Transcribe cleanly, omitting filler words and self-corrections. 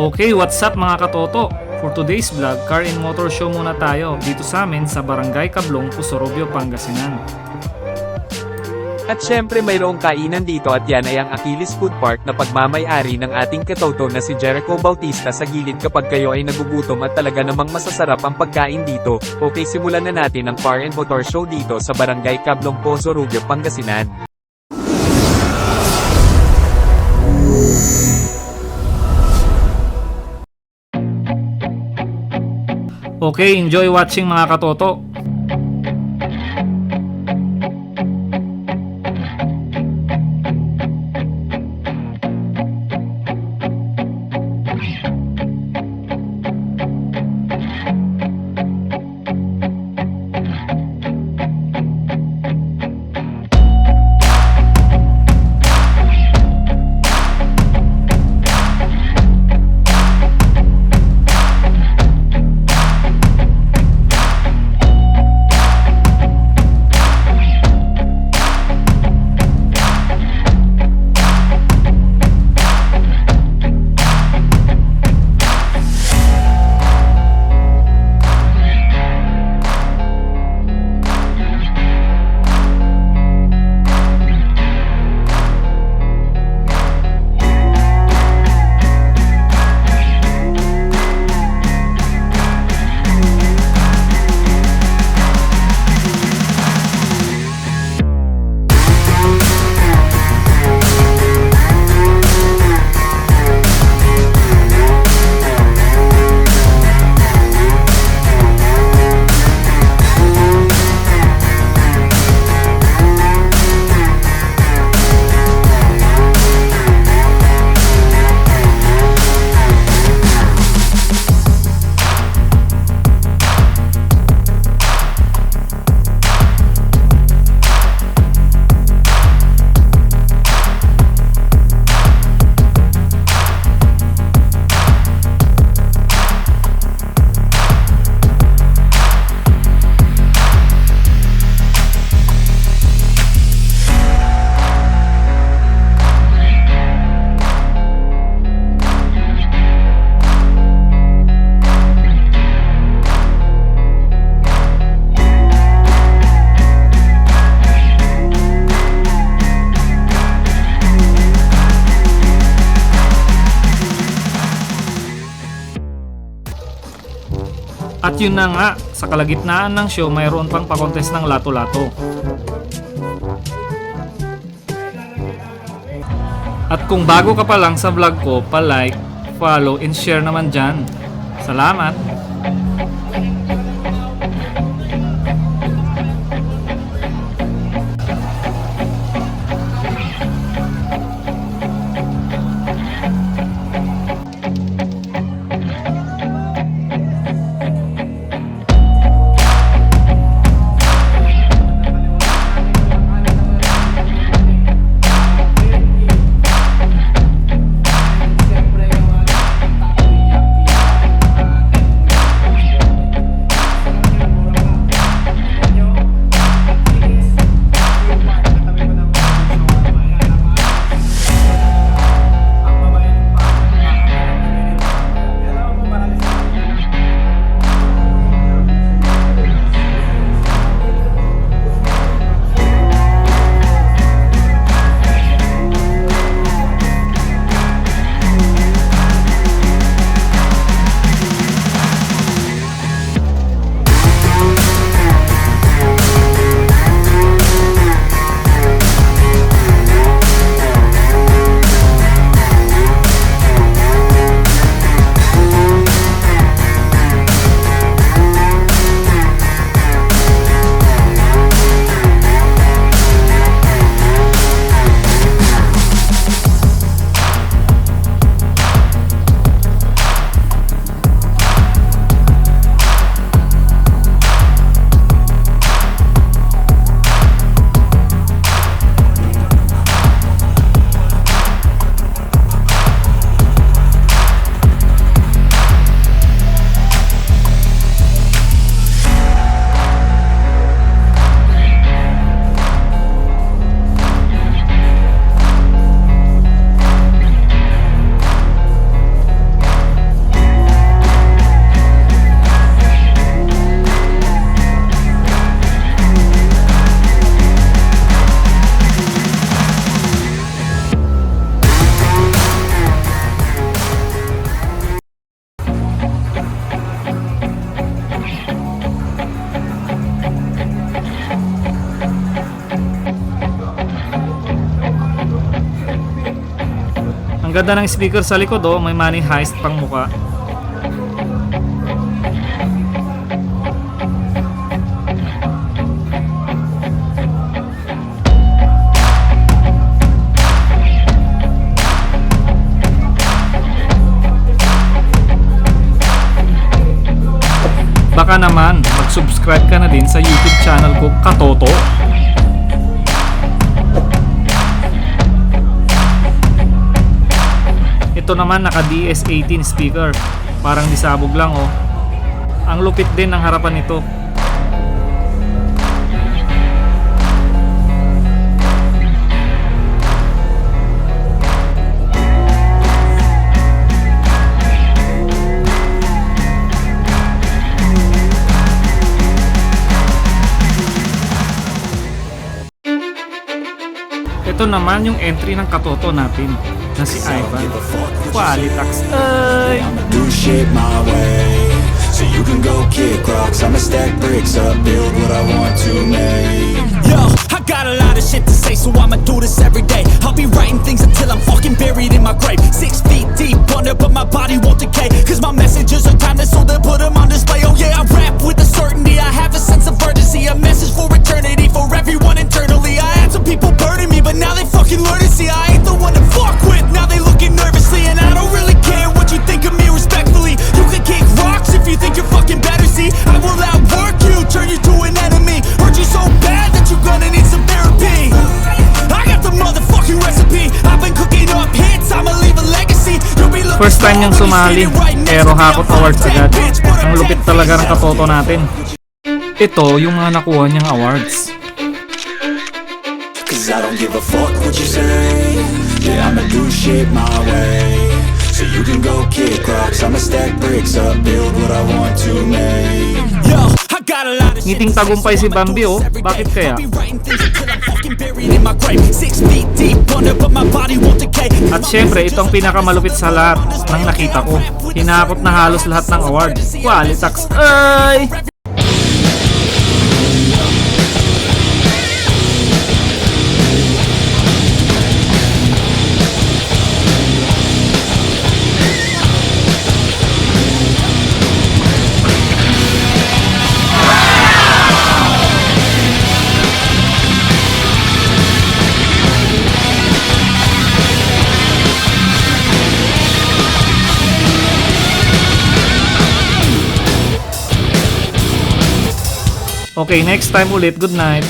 Okay, what's up mga katoto? For today's vlog, car and motor show muna tayo dito sa amin sa Barangay Cablong Pozorrubio Pangasinan. At syempre mayroong kainan dito at yan ay ang Achilles Food Park na pagmamay-ari ng ating katoto na si Jericho Bautista sa gilid kapag kayo ay nagugutom at talaga namang masasarap ang pagkain dito. Okay, simulan na natin ang car and motor show dito sa Barangay Cablong Pozorrubio Pangasinan. Okay, enjoy watching mga katoto. At yun na nga, sa kalagitnaan ng show mayroon pang pakontes ng lato-lato. At kung bago ka pa lang sa vlog ko, pa-like, follow, and share naman dyan. Salamat! Ang ganda ng speaker sa likod oh, may money heist pang muka. Baka naman mag-subscribe ka na din sa YouTube channel ko, Katoto. Ito naman naka DS18 speaker. Parang disabog lang oh. Ang lupit din ng harapan nito. Ito naman yung entry ng katoto natin na si Ivan. Qualitax. Ay! Do shit my way, so you can go kick rocks. I'ma stack bricks up, build what I want to make. Yo, I got a lot of shit to say, so I'ma do this every day. I'll be writing things until I'm fucking buried in my grave. 6 feet deep under, but my body won't decay. Cause my messages are timeless, so they'll put them on display. Oh yeah, I rap with a certainty, I have a sense of urgency. A message for eternity, for everyone internally. I had some people burning me, but now they fucking learn to see I ain't the one to fuck with. Now they looking nervously, and I don't really care what you think of me respectfully. You can kick rocks if you think you're fucking better, see I will outwork you, turn you to an enemy. Hurt you so bad that you're gonna need some therapy. I got the motherfucking recipe. I've been cooking up hits, I'ma leave a legacy. You'll be looking First time niyang sumali, pero hakot awards agad. Ang lupit talaga ng katoto natin. Ito yung mga nakuha niyang awards. Cause I don't give a fuck what you say. Yeah, I'ma do shit my way, so you can go kick rocks. I'ma stack bricks up, build what I want to make. Yo, I got a lot of shit Ngiting to say, tagumpay so si I'ma do Bambi, this oh. every Bakit day. kaya? I'll be writing things until I'm fucking buried in my grave. 6 feet deep under, but my body won't decay. At syempre, ito ang pinakamalupit sa lahat ng nakita ko. Hinakot na halos lahat ng award. Qualitax. Ay! Okay, next time ulit. Good night.